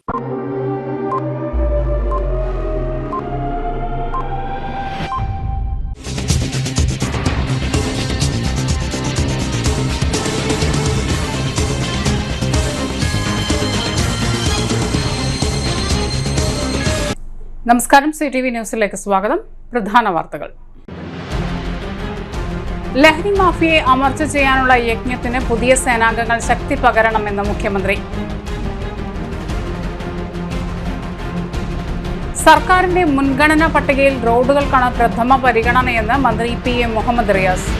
നമസ്കാരം, CTV ന്യൂസിലേക്ക് സ്വാഗതം. പ്രധാന വാർത്തകൾ. ലഹരി മാഫിയയെ അമർച്ച ചെയ്യാനുള്ള യജ്ഞത്തിന് പുതിയ സേനാംഗങ്ങൾ ശക്തി പകരണമെന്ന് മുഖ്യമന്ത്രി. സർക്കാരിന്റെ മുൻഗണനാ പട്ടികയിൽ റോഡുകൾക്കാണ് പ്രഥമ പരിഗണനയെന്ന് മന്ത്രി PM Muhammad Riyas.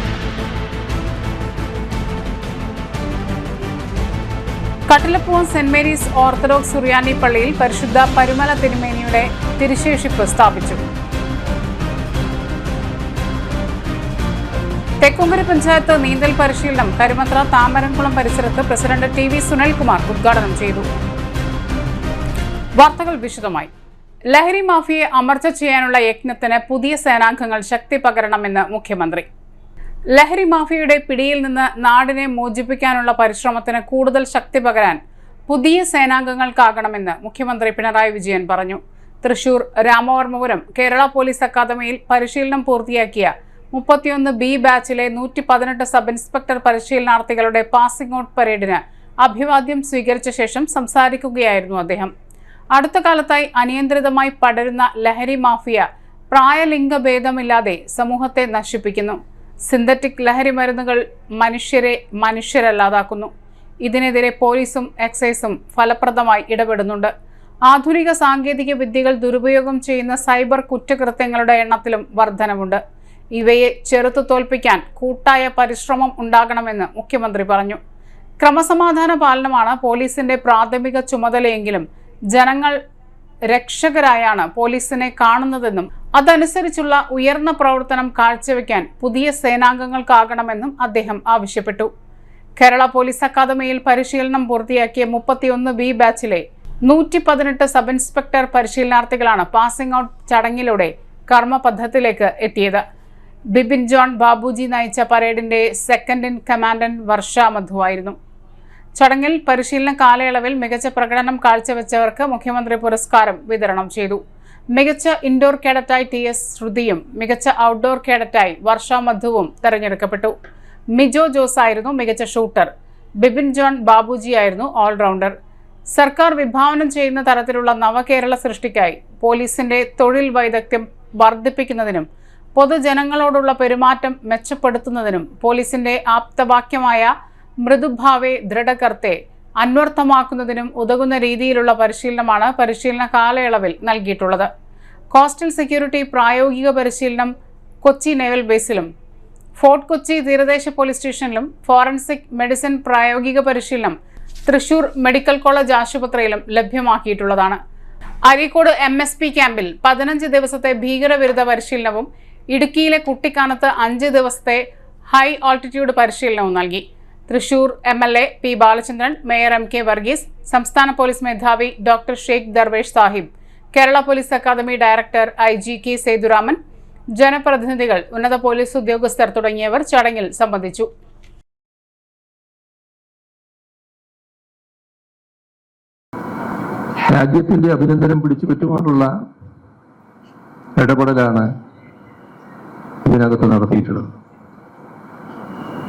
Kattilappoovam saint Mary's orthodox സുറിയാനി പള്ളിയിൽ പരിശുദ്ധ പരുമല തിരുമേനിയുടെ തിരുശേഷിപ്പ് സ്ഥാപിച്ചു. തെക്കുംകര പഞ്ചായത്ത് നീന്തൽ പരിശീലനം കരുമത്ര താമരംകുളം പരിസരത്ത് പ്രസിഡന്റ് TV സുനിൽകുമാർ ഉദ്ഘാടനം ചെയ്തു. വാർത്തകൾ വിശദമായി. ലഹരി മാഫിയയെ അമർച്ച ചെയ്യാനുള്ള യജ്ഞത്തിന് പുതിയ സേനാംഗങ്ങൾ ശക്തി പകരണമെന്ന് മുഖ്യമന്ത്രി. ലഹരി മാഫിയയുടെ പിടിയിൽ നിന്ന് നാടിനെ മോചിപ്പിക്കാനുള്ള പരിശ്രമത്തിന് കൂടുതൽ ശക്തി പകരാൻ പുതിയ സേനാംഗങ്ങൾക്കാകണമെന്ന് മുഖ്യമന്ത്രി പിണറായി വിജയൻ പറഞ്ഞു. തൃശൂർ രാമവർമ്മപുരം കേരള പോലീസ് അക്കാദമിയിൽ പരിശീലനം പൂർത്തിയാക്കിയ 31B ബാച്ചിലെ 118 സബ് ഇൻസ്പെക്ടർ പരിശീലനാർത്ഥികളുടെ പാസിംഗ് ഔട്ട് പരേഡിന് അഭിവാദ്യം സ്വീകരിച്ച ശേഷം സംസാരിക്കുകയായിരുന്നു അദ്ദേഹം. അടുത്ത കാലത്തായി അനിയന്ത്രിതമായി പടരുന്ന ലഹരി മാഫിയ പ്രായലിംഗഭേദമില്ലാതെ സമൂഹത്തെ നശിപ്പിക്കുന്നു. സിന്തറ്റിക് ലഹരി മരുന്നുകൾ മനുഷ്യരല്ലാതാക്കുന്നു. ഇതിനെതിരെ പോലീസും എക്സൈസും ഫലപ്രദമായി ഇടപെടുന്നുണ്ട്. ആധുനിക സാങ്കേതിക വിദ്യകൾ ദുരുപയോഗം ചെയ്യുന്ന സൈബർ കുറ്റകൃത്യങ്ങളുടെ എണ്ണത്തിലും വർധനവുണ്ട്. ഇവയെ ചെറുത്തു തോൽപ്പിക്കാൻ കൂട്ടായ പരിശ്രമം ഉണ്ടാകണമെന്ന് മുഖ്യമന്ത്രി പറഞ്ഞു. ക്രമസമാധാന പാലനമാണ് പോലീസിന്റെ പ്രാഥമിക ചുമതലയെങ്കിലും ജനങ്ങൾ രക്ഷകരായാണ് പോലീസിനെ കാണുന്നതെന്നും അതനുസരിച്ചുള്ള ഉയർന്ന പ്രവർത്തനം കാഴ്ചവെക്കാൻ പുതിയ സേനാംഗങ്ങൾക്കാകണമെന്നും അദ്ദേഹം ആവശ്യപ്പെട്ടു. കേരള പോലീസ് അക്കാദമിയിൽ പരിശീലനം പൂർത്തിയാക്കിയ 31B ബാച്ചിലെ 118 സബ് ഇൻസ്പെക്ടർ പരിശീലനാർത്ഥികളാണ് പാസിംഗ് ഔട്ട് ചടങ്ങിലൂടെ കർമ്മപഥത്തിലേക്ക് എത്തിയത്. ബിപിൻ ജോൺ ബാബുജി നയിച്ച പരേഡിന്റെ സെക്കൻഡ് ഇൻ കമാൻഡന്റ് വർഷ മധുവായിരുന്നു. ചടങ്ങിൽ പരിശീലന കാലയളവിൽ മികച്ച പ്രകടനം കാഴ്ചവെച്ചവർക്ക് മുഖ്യമന്ത്രി പുരസ്കാരം വിതരണം ചെയ്തു. മികച്ച ഇൻഡോർ കേഡറ്റായി TS ശ്രുതിയും മികച്ച ഔട്ട്ഡോർ കേഡറ്റായി വർഷ മധുവും തെരഞ്ഞെടുക്കപ്പെട്ടു. മിജോ ജോസ് ആയിരുന്നു മികച്ച ഷൂട്ടർ. ബിപിൻ ജോൺ ബാബുജി ആയിരുന്നു ഓൾറൗണ്ടർ. സർക്കാർ വിഭാവനം ചെയ്യുന്ന തരത്തിലുള്ള നവകേരള സൃഷ്ടിക്കായി പോലീസിന്റെ തൊഴിൽ വൈദഗ്ധ്യം വർദ്ധിപ്പിക്കുന്നതിനും പൊതുജനങ്ങളോടുള്ള പെരുമാറ്റം മെച്ചപ്പെടുത്തുന്നതിനും പോലീസിന്റെ ആപ്തവാക്യമായ മൃദുഭാവേ ദൃഢകർത്തെ അന്വർത്ഥമാക്കുന്നതിനും ഉതകുന്ന രീതിയിലുള്ള പരിശീലനമാണ് പരിശീലന കാലയളവിൽ നൽകിയിട്ടുള്ളത്. കോസ്റ്റൽ സെക്യൂരിറ്റി പ്രായോഗിക പരിശീലനം കൊച്ചി നേവൽ ബേസിലും ഫോർട്ട് കൊച്ചി തീരദേശ പോലീസ് സ്റ്റേഷനിലും ഫോറൻസിക് മെഡിസിൻ പ്രായോഗിക പരിശീലനം തൃശൂർ മെഡിക്കൽ കോളേജ് ആശുപത്രിയിലും ലഭ്യമാക്കിയിട്ടുള്ളതാണ്. അരീക്കോട് MSP ക്യാമ്പിൽ 15 ദിവസത്തെ ഭീകരവിരുദ്ധ പരിശീലനവും ഇടുക്കിയിലെ കുട്ടിക്കാനത്ത് 5 ദിവസത്തെ ഹൈ ആൾട്ടിറ്റ്യൂഡ് പരിശീലനവും നൽകി. Thrissur MLA P Balachandran, mayor MK Varghese, സംസ്ഥാന പോലീസ് മേധാവി doctor Sheikh Darvesh Sahib, Kerala police academy director IG K Sethuraman, ജനപ്രതിനിധികൾ, ഉന്നത പോലീസ് ഉദ്യോഗസ്ഥർ തുടങ്ങിയവർ ചടങ്ങിൽ സംബന്ധിച്ചു. രാജ്യത്തിന്റെ അഭിനന്ദനം പിടിച്ചുപറ്റുവാനുള്ള ഇടപെടലാണ് ഇതിനകത്ത് നടത്തിയിട്ടുള്ളത്.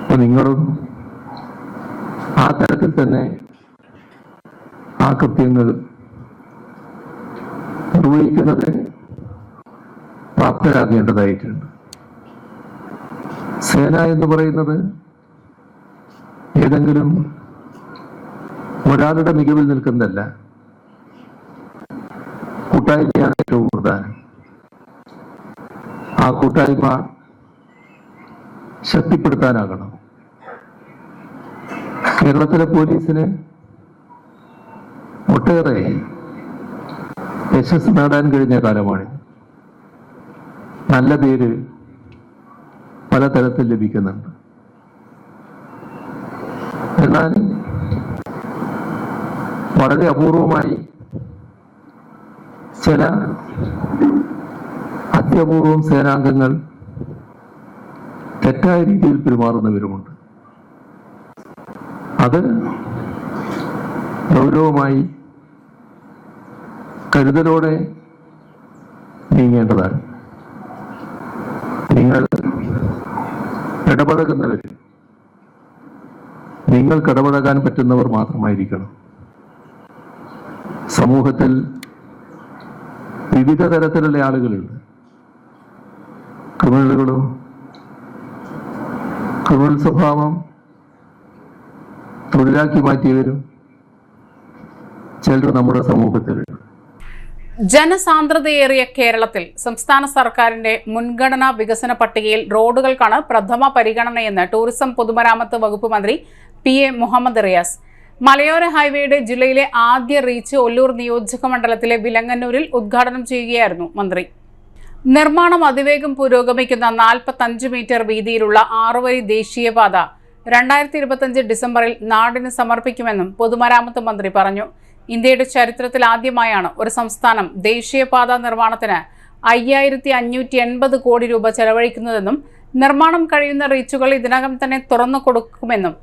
അപ്പൊ നിങ്ങളും ആ തരത്തിൽ തന്നെ ആ കൃത്യങ്ങൾ നിർവഹിക്കുന്നതിന് പ്രാപ്തരാകേണ്ടതായിട്ടുണ്ട്. സേന എന്ന് പറയുന്നത് ഏതെങ്കിലും ഒരാളുടെ മികവിൽ നിൽക്കുന്നതല്ല, കൂട്ടായ്മയാണ് ഏറ്റവും പ്രധാനം. ആ കൂട്ടായ്മ ശക്തിപ്പെടുത്താനാകണം. കേരളത്തിലെ പോലീസിന് ഒട്ടേറെ യശസ് നേടാൻ കഴിഞ്ഞ കാലമാണ്. നല്ല പേര് പലതരത്തിൽ ലഭിക്കുന്നുണ്ട്. എന്നാൽ വളരെ അപൂർവമായി ചില അത്യപൂർവം സേനാംഗങ്ങൾ തെറ്റായ രീതിയിൽ പെരുമാറുന്നവരുമുണ്ട്. അത് ഗൗരവമായി കരുതലോടെ നീങ്ങേണ്ടതാണ്. നിങ്ങൾ ഇടപഴകുന്നവർ നിങ്ങൾക്ക് ഇടപഴകാൻ പറ്റുന്നവർ മാത്രമായിരിക്കണം. സമൂഹത്തിൽ വിവിധ തരത്തിലുള്ള ആളുകളുണ്ട്. ക്രിമിനലുകളും ക്രിമിനൽ സ്വഭാവം തൊഴിലാക്കി മാറ്റിയവരും ചിലർ നമ്മുടെ സമൂഹത്തിലുണ്ട്. ജനസാന്ദ്രതയേറിയ കേരളത്തിൽ സംസ്ഥാന സർക്കാരിന്റെ മുൻഗണനാ വികസന പട്ടികയിൽ റോഡുകൾക്കാണ് പ്രഥമ പരിഗണനയെന്ന് ടൂറിസം പൊതുമരാമത്ത് വകുപ്പ് മന്ത്രി PA മുഹമ്മദ് റിയാസ്. മലയോര ഹൈവേയുടെ ജില്ലയിലെ ആദ്യ റീച്ച് ഒല്ലൂർ നിയോജക മണ്ഡലത്തിലെ വിലങ്ങന്നൂരിൽ ഉദ്ഘാടനം ചെയ്യുകയായിരുന്നു മന്ത്രി. നിർമ്മാണം അതിവേഗം പുരോഗമിക്കുന്ന 45 മീറ്റർ വീതിയിലുള്ള 6 വരി ദേശീയപാത 2025 ഡിസംബറിൽ നാടിന് സമർപ്പിക്കുമെന്നും പൊതുമരാമത്ത് മന്ത്രി പറഞ്ഞു. ഇന്ത്യയുടെ ചരിത്രത്തിൽ ആദ്യമായാണ് ഒരു സംസ്ഥാനം ദേശീയപാത നിർമ്മാണത്തിന് 5580 കോടി രൂപ ചെലവഴിക്കുന്നതെന്നും നിർമ്മാണം കഴിയുന്ന റീച്ചുകൾ ഇതിനകം തന്നെ തുറന്നു കൊടുക്കുമെന്നും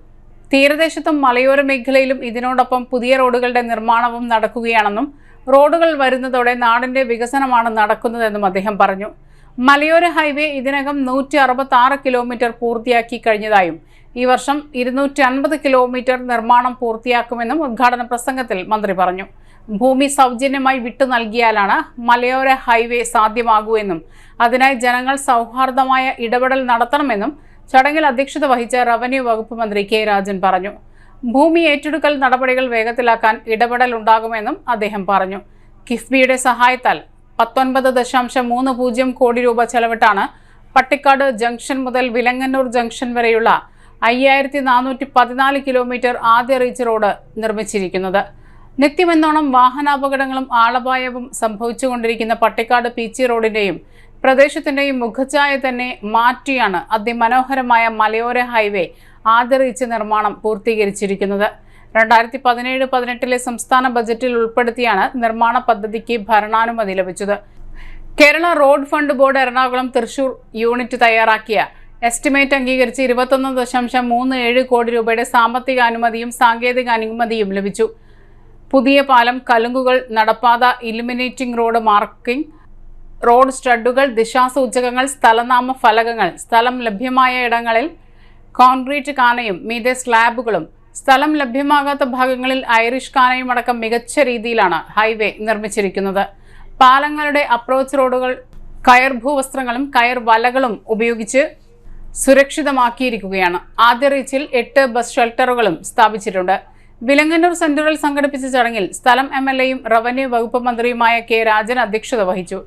തീരദേശത്തും മലയോര മേഖലയിലും ഇതിനോടൊപ്പം പുതിയ റോഡുകളുടെ നിർമ്മാണവും നടക്കുകയാണെന്നും റോഡുകൾ വരുന്നതോടെ നാടിന്റെ വികസനമാണ് നടക്കുന്നതെന്നും അദ്ദേഹം പറഞ്ഞു. മലയോര ഹൈവേ ഇതിനകം 166 കിലോമീറ്റർ പൂർത്തിയാക്കി കഴിഞ്ഞതായും ഈ വർഷം 250 കിലോമീറ്റർ നിർമ്മാണം പൂർത്തിയാക്കുമെന്നും ഉദ്ഘാടന പ്രസംഗത്തിൽ മന്ത്രി പറഞ്ഞു. ഭൂമി സൗജന്യമായി വിട്ടു നൽകിയാലാണ് മലയോര ഹൈവേ സാധ്യമാകൂ എന്നും അതിനായി ജനങ്ങൾ സൗഹാർദ്ദമായ ഇടപെടൽ നടത്തണമെന്നും ചടങ്ങിൽ അധ്യക്ഷത വഹിച്ച റവന്യൂ വകുപ്പ് മന്ത്രി K രാജൻ പറഞ്ഞു. ഭൂമി ഏറ്റെടുക്കൽ നടപടികൾ വേഗത്തിലാക്കാൻ ഇടപെടൽ ഉണ്ടാകുമെന്നും അദ്ദേഹം പറഞ്ഞു. കിഫ്ബിയുടെ സഹായത്താൽ 19.30 കോടി രൂപ ചെലവിട്ടാണ് പട്ടിക്കാട് ജംഗ്ഷൻ മുതൽ വിലങ്ങന്നൂർ ജംഗ്ഷൻ വരെയുള്ള 5414 കിലോമീറ്റർ ആദ്യ റീച്ച് റോഡ് നിർമ്മിച്ചിരിക്കുന്നത്. നിത്യമെന്നോണം വാഹനാപകടങ്ങളും ആളപായവും സംഭവിച്ചുകൊണ്ടിരിക്കുന്ന പട്ടിക്കാട് പീച്ചി റോഡിന്റെയും പ്രദേശത്തിന്റെയും മുഖച്ഛായ തന്നെ മാറ്റിയാണ് അതിമനോഹരമായ മലയോര ഹൈവേ ആദ്യ റീച്ച് നിർമ്മാണം പൂർത്തീകരിച്ചിരിക്കുന്നത്. 2017-18 സംസ്ഥാന ബജറ്റിൽ ഉൾപ്പെടുത്തിയാണ് നിർമ്മാണ പദ്ധതിക്ക് ഭരണാനുമതി ലഭിച്ചത്. Kerala road fund board Ernakulam Thrissur unit തയ്യാറാക്കിയ എസ്റ്റിമേറ്റ് അംഗീകരിച്ച് 21.37 കോടി രൂപയുടെ സാമ്പത്തിക അനുമതിയും സാങ്കേതിക അനുമതിയും ലഭിച്ചു. പുതിയ പാലം, കലുങ്കുകൾ, നടപ്പാത, ഇലുമിനേറ്റിംഗ് റോഡ് മാർക്കിംഗ്, റോഡ് സ്റ്റഡുകൾ, ദിശാസൂചകങ്ങൾ, സ്ഥലനാമ ഫലകങ്ങൾ, സ്ഥലം ലഭ്യമായ ഇടങ്ങളിൽ കോൺക്രീറ്റ് കാനയും മീതെ സ്ലാബുകളും, സ്ഥലം ലഭ്യമാകാത്ത ഭാഗങ്ങളിൽ ഐറിഷ് കാനയും അടക്കം മികച്ച രീതിയിലാണ് ഹൈവേ നിർമ്മിച്ചിരിക്കുന്നത്. പാലങ്ങളുടെ അപ്രോച്ച് റോഡുകൾ കയർ ഭൂവസ്ത്രങ്ങളും കയർ വലകളും ഉപയോഗിച്ച് സുരക്ഷിതമാക്കിയിരിക്കുകയാണ്. ആദ്യ റീച്ചിൽ 8 ബസ് ഷെൽട്ടറുകളും സ്ഥാപിച്ചിട്ടുണ്ട്. വിലങ്ങന്നൂർ സെന്ററിൽ സംഘടിപ്പിച്ച ചടങ്ങിൽ സ്ഥലം MLAയും റവന്യൂ വകുപ്പ് മന്ത്രിയുമായ K രാജൻ അധ്യക്ഷത വഹിച്ചു.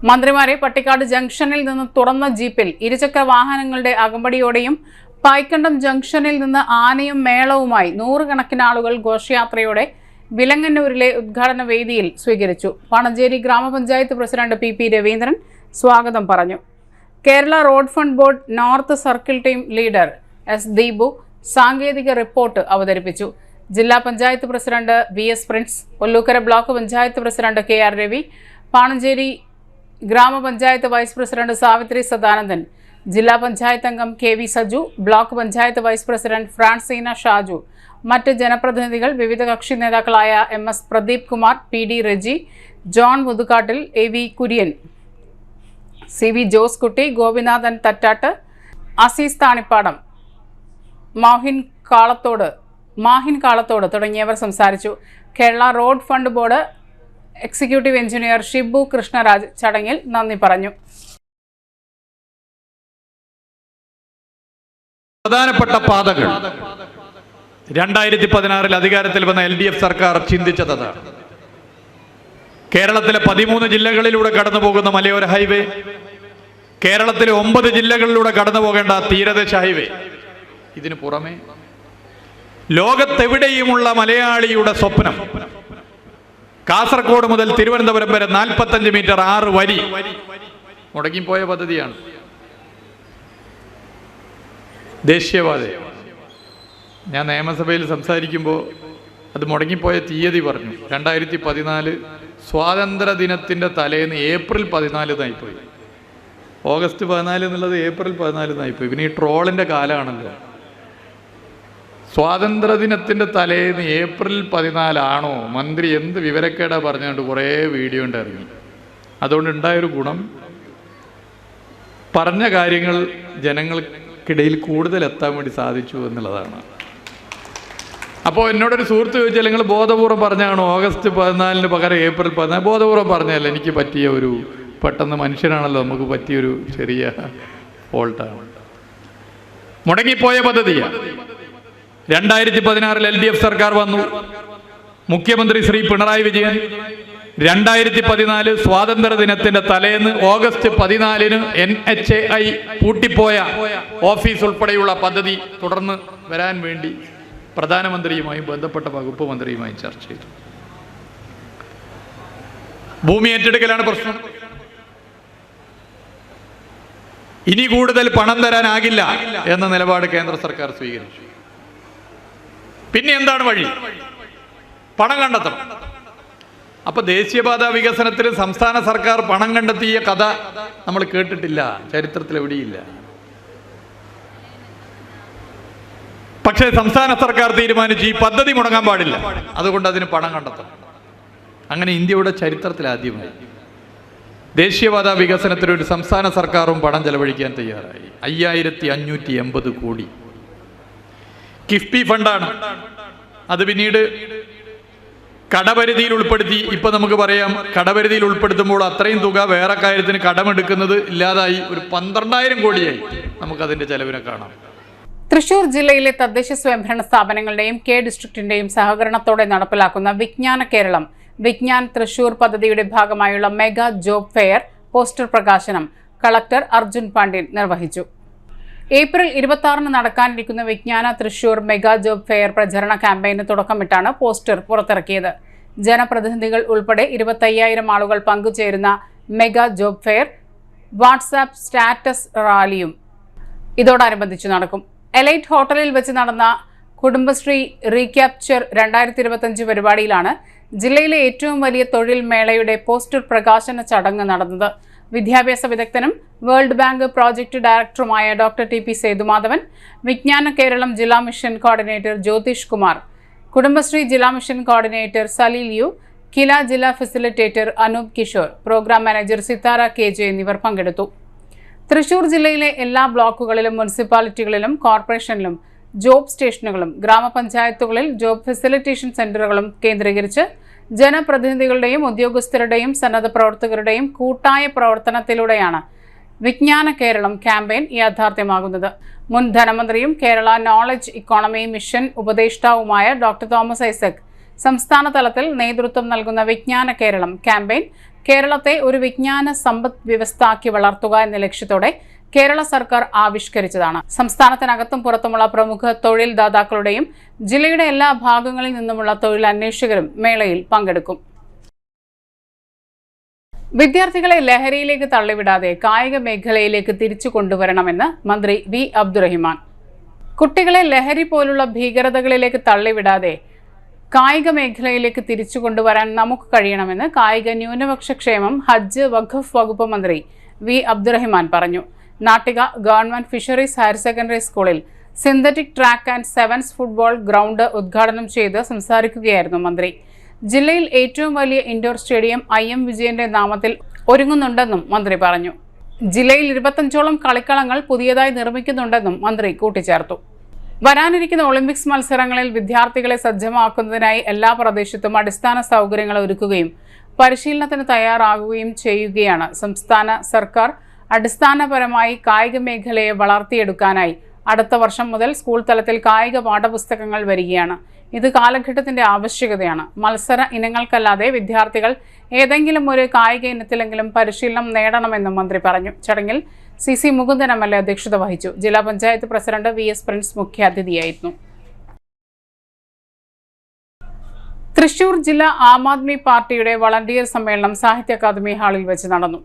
മന്ത്രിമാരെ പട്ടിക്കാട് ജംഗ്ഷനിൽ നിന്ന് തുറന്ന ജീപ്പിൽ ഇരുചക്ര വാഹനങ്ങളുടെ അകമ്പടിയോടെയും പായ്ക്കണ്ടം ജംഗ്ഷനിൽ നിന്ന് ആനയും മേളവുമായി 100 കണക്കിന് ആളുകൾ ഘോഷയാത്രയോടെ വിലങ്ങന്നൂരിലെ ഉദ്ഘാടന വേദിയിൽ സ്വീകരിച്ചു. പാണഞ്ചേരി ഗ്രാമപഞ്ചായത്ത് പ്രസിഡന്റ് PP രവീന്ദ്രൻ സ്വാഗതം പറഞ്ഞു. Kerala road fund board north circle team leader S Deepu സാങ്കേതിക റിപ്പോർട്ട് അവതരിപ്പിച്ചു. ജില്ലാ panchayat president VS Prince, Ollukkara block panchayat president KR Ravi, Panancheri ഗ്രാമപഞ്ചായത്ത് വൈസ് പ്രസിഡന്റ് സാവിത്രി സദാനന്ദൻ, ജില്ലാ പഞ്ചായത്ത് അംഗം KV Saju, block panchayat vice president Francina Shaju, മറ്റ് ജനപ്രതിനിധികൾ, വിവിധ കക്ഷി നേതാക്കളായ MS Pradeep Kumar, PD Reji, John Muthukattil, AV Kurian, CV Jose Kutty, Gopinathan Thattat, Azeez Thanippadam, Mahin Kalathode തുടങ്ങിയവർ സംസാരിച്ചു. Kerala road fund board executive engineer Shibu Krishnaraj ചടങ്ങിൽ നന്ദി പറഞ്ഞു. പ്രധാനപ്പെട്ട പാതകൾ 2016 അധികാരത്തിൽ വന്ന LDF സർക്കാർ ചിന്തിച്ചത് കേരളത്തിലെ 13 ജില്ലകളിലൂടെ കടന്നു പോകുന്ന മലയോര ഹൈവേ, കേരളത്തിലെ 9 ജില്ലകളിലൂടെ കടന്നു പോകേണ്ട തീരദേശ ഹൈവേ, ഇതിനു പുറമെ ലോകത്തെവിടെയുമുള്ള മലയാളിയുടെ സ്വപ്നം കാസർഗോഡ് മുതൽ തിരുവനന്തപുരം വരെ 45 മീറ്റർ 6 വരി മുടങ്ങിപ്പോയ പദ്ധതിയാണ് ദേശീയപാത. ഞാൻ നിയമസഭയിൽ സംസാരിക്കുമ്പോൾ അത് മുടങ്ങിപ്പോയ തീയതി പറഞ്ഞു. 2014 സ്വാതന്ത്ര്യ ദിനത്തിൻ്റെ തലേന്ന് ഏപ്രിൽ 14 ഓഗസ്റ്റ് 14 എന്നുള്ളത് ഏപ്രിൽ 14 പിന്നെ ഈ ട്രോളിൻ്റെ കാലമാണല്ലോ. സ്വാതന്ത്ര്യദിനത്തിൻ്റെ തലേന്ന് ഏപ്രിൽ 14 മന്ത്രി എന്ത് വിവരക്കേടാ പറഞ്ഞുകൊണ്ട് കുറേ വീഡിയോ ഉണ്ടായിരുന്നു. അതുകൊണ്ട് ഉണ്ടായൊരു ഗുണം, പറഞ്ഞ കാര്യങ്ങൾ ജനങ്ങൾക്കിടയിൽ കൂടുതൽ എത്താൻ വേണ്ടി സാധിച്ചു എന്നുള്ളതാണ്. അപ്പോൾ എന്നോടൊരു സുഹൃത്ത് ചോദിച്ചാൽ നിങ്ങൾ ബോധപൂർവ്വം പറഞ്ഞാണോ ഓഗസ്റ്റ് 14 പകരം ഏപ്രിൽ 14? ബോധപൂർവ്വം പറഞ്ഞല്ല, എനിക്ക് പറ്റിയ ഒരു പെട്ടെന്ന് മനുഷ്യനാണല്ലോ, നമുക്ക് പറ്റിയൊരു ചെറിയ ഫോൾട്ടാണ്. മുടങ്ങിപ്പോയ പദ്ധതിയാണ്. 2016 LDF സർക്കാർ വന്നു. മുഖ്യമന്ത്രി ശ്രീ പിണറായി വിജയൻ 2014 സ്വാതന്ത്ര്യ ദിനത്തിന്റെ തലേന്ന് ഓഗസ്റ്റ് 14 NHAI പൂട്ടിപ്പോയ ഓഫീസ് ഉൾപ്പെടെയുള്ള പദ്ധതി തുടർന്ന് വരാൻ വേണ്ടി പ്രധാനമന്ത്രിയുമായും ബന്ധപ്പെട്ട വകുപ്പ് മന്ത്രിയുമായും ചർച്ച ചെയ്തു. ഭൂമി ഏറ്റെടുക്കലാണ് പ്രശ്നം. ഇനി കൂടുതൽ പണം തരാനാകില്ല എന്ന നിലപാട് കേന്ദ്ര സർക്കാർ സ്വീകരിച്ചു. പിന്നെ എന്താണ് വഴി? പണം കണ്ടെത്തണം. അപ്പൊ ദേശീയപാത വികസനത്തിന് സംസ്ഥാന സർക്കാർ പണം കണ്ടെത്തിയ കഥ നമ്മൾ കേട്ടിട്ടില്ല, ചരിത്രത്തിൽ എവിടെയില്ല. പക്ഷേ സംസ്ഥാന സർക്കാർ തീരുമാനിച്ചു ഈ പദ്ധതി മുടങ്ങാൻ പാടില്ല, അതുകൊണ്ട് അതിന് പണം കണ്ടെത്തണം. അങ്ങനെ ഇന്ത്യയുടെ ചരിത്രത്തിൽ ആദ്യമായി ദേശീയപാത വികസനത്തിന് ഒരു സംസ്ഥാന സർക്കാരും പണം ചെലവഴിക്കാൻ തയ്യാറായി. 5580 കോടി കിഫ്ബി ഫണ്ടാണ്. അത് പിന്നീട് കടപരിധിയിൽ ഉൾപ്പെടുത്തി. ഇപ്പൊ നമുക്ക് പറയാം, കടപരിധിയിൽ ഉൾപ്പെടുത്തുമ്പോൾ അത്രയും തുക വേറെ കാര്യത്തിന് കടമെടുക്കുന്നത് ഇല്ലാതായി ഒരു 12,000 കോടിയായി. നമുക്കതിന്റെ ചെലവിനെ കാണാം. തൃശൂർ ജില്ലയിലെ തദ്ദേശ സ്വയംഭരണ സ്ഥാപനങ്ങളുടെയും കെ ഡിസ്ട്രിക്റ്റിന്റെയും സഹകരണത്തോടെ നടപ്പിലാക്കുന്ന വിജ്ഞാന കേരളം വിജ്ഞാൻ തൃശൂർ പദ്ധതിയുടെ ഭാഗമായുള്ള മെഗാ ജോബ് ഫെയർ പോസ്റ്റർ പ്രകാശനം കളക്ടർ അർജുൻ പാണ്ഡ്യൻ നിർവഹിച്ചു. ഏപ്രിൽ 26 നടക്കാനിരിക്കുന്ന വിജ്ഞാന തൃശൂർ മെഗാ ജോബ് ഫെയർ പ്രചരണ ക്യാമ്പയിന് തുടക്കമിട്ടാണ് പോസ്റ്റർ പുറത്തിറക്കിയത്. ജനപ്രതിനിധികൾ ഉൾപ്പെടെ 25,000 ആളുകൾ പങ്കുചേരുന്ന mega job fair WhatsApp status റാലിയും ഇതോടനുബന്ധിച്ച് നടക്കും. എലൈറ്റ് ഹോട്ടലിൽ വെച്ച് നടന്ന കുടുംബശ്രീ റീക്യാപ്ചർ 2025 പരിപാടിയിലാണ് ജില്ലയിലെ ഏറ്റവും വലിയ തൊഴിൽ മേളയുടെ പോസ്റ്റർ പ്രകാശന ചടങ്ങ് നടന്നത്. വിദ്യാഭ്യാസ വിദഗ്ധനും വേൾഡ് ബാങ്ക് പ്രോജക്ട് ഡയറക്ടറുമായ ഡോക്ടർ TP സേതുമാധവൻ, വിജ്ഞാന കേരളം ജില്ലാ മിഷൻ കോർഡിനേറ്റർ ജ്യോതിഷ് കുമാർ, കുടുംബശ്രീ ജില്ലാ mission coordinator Saleel U, Kila ജില്ലാ facilitator Anoop Kishore, programme manager Sithara KJ എന്നിവർ പങ്കെടുത്തു. തൃശൂർ ജില്ലയിലെ എല്ലാ ബ്ലോക്കുകളിലും മുനിസിപ്പാലിറ്റികളിലും കോർപ്പറേഷനിലും ജോബ് സ്റ്റേഷനുകളും ഗ്രാമപഞ്ചായത്തുകളിൽ ജോബ് ഫെസിലിറ്റേഷൻ സെന്ററുകളും കേന്ദ്രീകരിച്ച് ജനപ്രതിനിധികളുടെയും ഉദ്യോഗസ്ഥരുടെയും സന്നദ്ധ പ്രവർത്തകരുടെയും കൂട്ടായ പ്രവർത്തനത്തിലൂടെയാണ് വിജ്ഞാന കേരളം ക്യാമ്പയിൻ യാഥാർത്ഥ്യമാകുന്നത്. മുൻ ധനമന്ത്രിയും കേരള നോളജ് ഇക്കോണമി മിഷൻ ഉപദേഷ്ടാവുമായ ഡോക്ടർ തോമസ് ഐസക് സംസ്ഥാന തലത്തിൽ നേതൃത്വം നൽകുന്ന വിജ്ഞാന കേരളം ക്യാമ്പയിൻ കേരളത്തെ ഒരു വിജ്ഞാന സമ്പദ് വ്യവസ്ഥയാക്കി വളർത്തുക എന്ന ലക്ഷ്യത്തോടെ കേരള സർക്കാർ ആവിഷ്കരിച്ചതാണ്. സംസ്ഥാനത്തിനകത്തും പുറത്തുമുള്ള പ്രമുഖ തൊഴിൽ ദാതാക്കളുടെയും ജില്ലയുടെ എല്ലാ ഭാഗങ്ങളിൽ നിന്നുമുള്ള തൊഴിൽ അന്വേഷകരും മേളയിൽ പങ്കെടുക്കും. വിദ്യാർത്ഥികളെ ലഹരിയിലേക്ക് തള്ളിവിടാതെ കായിക മേഖലയിലേക്ക് തിരിച്ചു കൊണ്ടുവരണമെന്ന് മന്ത്രി V. അബ്ദുറഹിമാൻ. കുട്ടികളെ ലഹരി പോലുള്ള ഭീകരതകളിലേക്ക് തള്ളിവിടാതെ കായിക മേഖലയിലേക്ക് തിരിച്ചു കൊണ്ടുവരാൻ നമുക്ക് കഴിയണമെന്ന് കായിക ന്യൂനപക്ഷ ക്ഷേമം ഹജ്ജ് വഖഫ് വകുപ്പ് മന്ത്രി V. അബ്ദുറഹിമാൻ പറഞ്ഞു. Nattika government fisheries higher secondary സ്കൂളിൽ synthetic track and sevens football ground ഉദ്ഘാടനം ചെയ്ത് സംസാരിക്കുകയായിരുന്നു മന്ത്രി. ജില്ലയിൽ ഏറ്റവും വലിയ ഇൻഡോർ സ്റ്റേഡിയം IM വിജയന്റെ നാമത്തിൽ ഒരുങ്ങുന്നുണ്ടെന്നും മന്ത്രി പറഞ്ഞു. ജില്ലയിൽ 25ഓളം കളിക്കളങ്ങൾ പുതിയതായി നിർമ്മിക്കുന്നുണ്ടെന്നും മന്ത്രി കൂട്ടിച്ചേർത്തു. വരാനിരിക്കുന്ന ഒളിമ്പിക്സ് മത്സരങ്ങളിൽ വിദ്യാർത്ഥികളെ സജ്ജമാക്കുന്നതിനായി എല്ലാ പ്രദേശത്തും അടിസ്ഥാന സൗകര്യങ്ങൾ ഒരുക്കുകയും പരിശീലനത്തിന് തയ്യാറാകുകയും ചെയ്യുകയാണ് സംസ്ഥാന സർക്കാർ. അടിസ്ഥാനപരമായി കായിക മേഖലയെ വളർത്തിയെടുക്കാനായി അടുത്ത വർഷം മുതൽ സ്കൂൾ തലത്തിൽ കായിക പാഠപുസ്തകങ്ങൾ വരികയാണ്. ഇത് കാലഘട്ടത്തിന്റെ ആവശ്യകതയാണ്. മത്സര ഇനങ്ങൾക്കല്ലാതെ വിദ്യാർത്ഥികൾ ഏതെങ്കിലും ഒരു കായിക ഇനത്തിലെങ്കിലും പരിശീലനം നേടണമെന്നും മന്ത്രി പറഞ്ഞു. ചടങ്ങിൽ CC മുകുന്ദൻ MLA അധ്യക്ഷത വഹിച്ചു. ജില്ലാ പഞ്ചായത്ത് പ്രസിഡന്റ് VS പ്രിൻസ് മുഖ്യാതിഥിയായിരുന്നു. തൃശൂർ ജില്ലാ ആം ആദ്മി പാർട്ടിയുടെ വളണ്ടിയർ സമ്മേളനം സാഹിത്യ അക്കാദമി ഹാളിൽ വെച്ച് നടന്നു.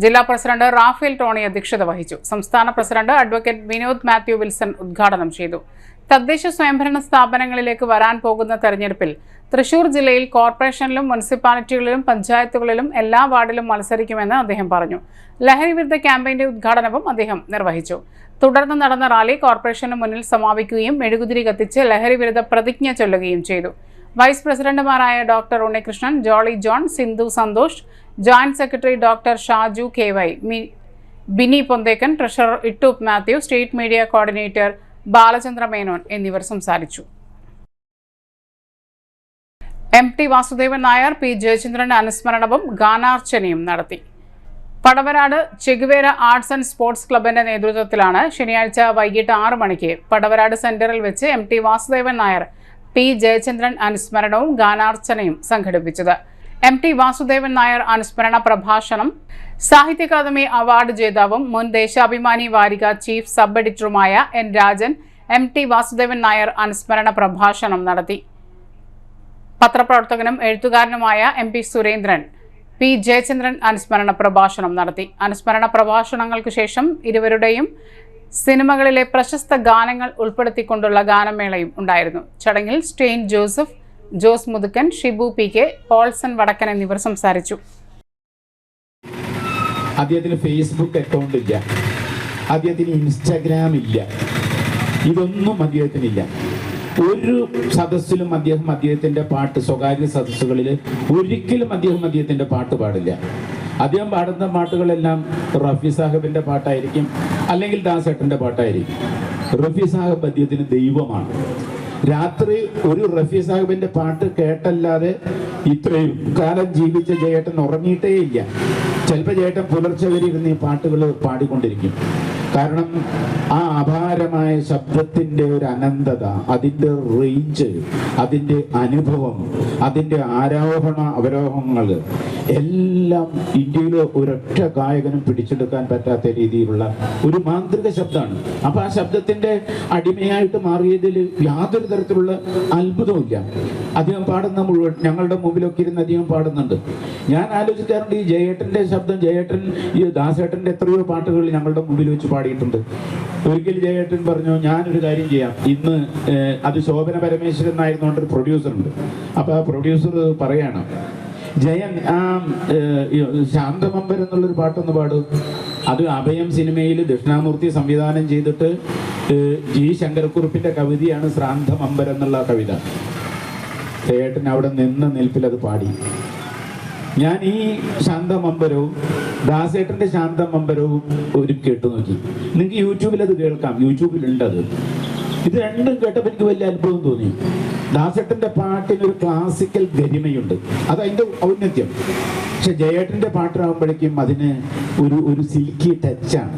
ജില്ലാ പ്രസിഡന്റ് റാഫേൽ ടോണി അധ്യക്ഷത വഹിച്ചു. സംസ്ഥാന president advocate Vinod Mathew Wilson ഉദ്ഘാടനം ചെയ്തു. തദ്ദേശ സ്വയംഭരണ സ്ഥാപനങ്ങളിലേക്ക് വരാൻ പോകുന്ന തെരഞ്ഞെടുപ്പിൽ തൃശൂർ ജില്ലയിൽ കോർപ്പറേഷനിലും മുനിസിപ്പാലിറ്റികളിലും പഞ്ചായത്തുകളിലും എല്ലാ വാർഡിലും മത്സരിക്കുമെന്ന് അദ്ദേഹം പറഞ്ഞു. ലഹരി വിരുദ്ധ ക്യാമ്പയിന്റെ ഉദ്ഘാടനവും അദ്ദേഹം നിർവഹിച്ചു. തുടർന്ന് നടന്ന റാലി കോർപ്പറേഷന് മുന്നിൽ സമാപിക്കുകയും മെഴുകുതിരി കത്തിച്ച് ലഹരി വിരുദ്ധ പ്രതിജ്ഞ ചൊല്ലുകയും ചെയ്തു. വൈസ് പ്രസിഡന്റുമാരായ doctor Unnikrishnan, Jolly John, Sindhu Santhosh, joint secretary doctor Shaju KY, Bini Ponthekkan, treasurer Ittoop Mathew, state media coordinator Balachandra Menon എന്നിവർ സംസാരിച്ചു. MT വാസുദേവൻ നായർ, P ജയചന്ദ്രൻ അനുസ്മരണവും ഗാനാർച്ചനയും നടത്തി. Padavarad Che Guevara arts and sports ക്ലബിന്റെ നേതൃത്വത്തിലാണ് ശനിയാഴ്ച വൈകിട്ട് 6 മണിക്ക് പടവരാട് സെന്ററിൽ വെച്ച് MT വാസുദേവൻ നായർ, P ജയചന്ദ്രൻ അനുസ്മരണവും ഗാനാർച്ചനയും സംഘടിപ്പിച്ചത്. MT വാസുദേവൻ നായർ അനുസ്മരണ പ്രഭാഷണം സാഹിത്യ അക്കാദമി അവാർഡ് ജേതാവും മുൻ ദേശാഭിമാനി വാരിക ചീഫ് സബ് എഡിറ്ററുമായ N രാജൻ MT വാസുദേവൻ നായർ അനുസ്മരണ പ്രഭാഷണം നടത്തി. പത്രപ്രവർത്തകനും എഴുത്തുകാരനുമായ MP സുരേന്ദ്രൻ, P ജയചന്ദ്രൻ അനുസ്മരണ പ്രഭാഷണം നടത്തി. അനുസ്മരണ പ്രഭാഷണങ്ങൾക്ക് ശേഷം ഇരുവരുടെയും സിനിമകളിലെ പ്രശസ്ത ഗാനങ്ങൾ ഉൾപ്പെടുത്തിക്കൊണ്ടുള്ള ഗാനമേളയും ഉണ്ടായിരുന്നു. ചടങ്ങിൽ Stein Joseph, Jose Muthukkan, Shibu PK, Paulson Vadakkan എന്നിവർ സംസാരിച്ചു. അദ്ദേഹത്തിന് ഫേസ്ബുക്ക് അക്കൗണ്ട് ഇല്ല, അദ്ദേഹത്തിന് ഇൻസ്റ്റാഗ്രാം ഇല്ല, ഇതൊന്നും അദ്ദേഹത്തിനില്ല. ഒരു സദസ്സിലും അദ്ദേഹത്തിന്റെ പാട്ട്, സ്വകാര്യ സദസ്സുകളിൽ ഒരിക്കലും അദ്ദേഹത്തിന്റെ പാട്ട് പാടില്ല. അദ്ദേഹം പാടുന്ന പാട്ടുകളെല്ലാം റഫി സാഹിബിന്റെ പാട്ടായിരിക്കും, അല്ലെങ്കിൽ ദാസേട്ടന്റെ പാട്ടായിരിക്കും. റഫി സാഹിബ് അദ്ദേഹത്തിന് ദൈവമാണ്. രാത്രി ഒരു റഫി സാഹിബിന്റെ പാട്ട് കേട്ടല്ലാതെ ഇത്രയും കാലം ജീവിച്ച ജയേട്ടൻ ഉറങ്ങിയിട്ടേ ഇല്ല. ചിലപ്പോൾ ജയേട്ടൻ പുലർച്ചെ വരെ ഇരുന്ന് ഈ പാട്ടുകൾ പാടിക്കൊണ്ടിരിക്കും. കാരണം ആ അപാരമായ ശബ്ദത്തിൻ്റെ ഒരു അനന്തത, അതിൻ്റെ റേഞ്ച്, അതിൻ്റെ അനുഭവം, അതിൻ്റെ ആരോഹണ അവരോഹങ്ങൾ എല്ലാം ഇന്ത്യയിൽ ഒരൊറ്റ ഗായകനും പിടിച്ചെടുക്കാൻ പറ്റാത്ത രീതിയിലുള്ള ഒരു മാന്ത്രിക ശബ്ദമാണ്. അപ്പം ആ ശബ്ദത്തിൻ്റെ അടിമയായിട്ട് മാറിയതിൽ യാതൊരു തരത്തിലുള്ള അത്ഭുതവുമില്ല. അദ്ദേഹം പാടുന്ന മുഴുവൻ ഞങ്ങളുടെ മുമ്പിലൊക്കെ ഇരുന്ന് അദ്ദേഹം പാടുന്നുണ്ട്. ഞാൻ ആലോചിക്കാറുണ്ട്, ഈ ജയേട്ടൻ്റെ ശബ്ദം, ജയേട്ടൻ ഈ ദാസേട്ടൻ്റെ എത്രയോ പാട്ടുകൾ ഞങ്ങളുടെ മുമ്പിൽ വെച്ച് പാടിയിട്ടുണ്ട്. ഒരിക്കൽ ജയേട്ടൻ പറഞ്ഞു, ഞാനൊരു കാര്യം ചെയ്യാം, ഇന്ന് അത് ശോഭന പരമേശ്വരൻ എന്നായിരുന്നുകൊണ്ട് ഒരു പ്രൊഡ്യൂസറുണ്ട്. അപ്പോൾ ആ പ്രൊഡ്യൂസർ പറയാണ്, ജയൻ ആ ശാന്തമമ്പർ എന്നുള്ളൊരു പാട്ടൊന്ന് പാടും. അത് അഭയം സിനിമയിൽ ദക്ഷിണാമൂർത്തി സംവിധാനം ചെയ്തിട്ട് G ശങ്കരക്കുറുപ്പിന്റെ കവിതയാണ് ശ്രാന്തമമ്പർ എന്നുള്ള കവിത. ജയേട്ടൻ അവിടെ നിന്ന നിൽപ്പിൽ അത് പാടി. ഞാൻ ഈ ശാന്തമമ്പരവും ദാസേട്ടൻ്റെ ശാന്തമമ്പരവും ഒരു കേട്ടു നോക്കി. നിങ്ങൾക്ക് യൂട്യൂബിൽ അത് കേൾക്കാം, യൂട്യൂബിലുണ്ടത്. ഇത് രണ്ടും കേട്ടപ്പോൾ എനിക്ക് വലിയ അത്ഭുതം തോന്നി. ദാസേട്ടൻ്റെ പാട്ടിനൊരു ക്ലാസിക്കൽ ഗരിമയുണ്ട്, അത് അതിൻ്റെ ഔന്നത്യം. പക്ഷെ ജയേട്ടൻ്റെ പാട്ടാകുമ്പോഴേക്കും അതിന് ഒരു സിൽക്കി ടച്ചാണ്.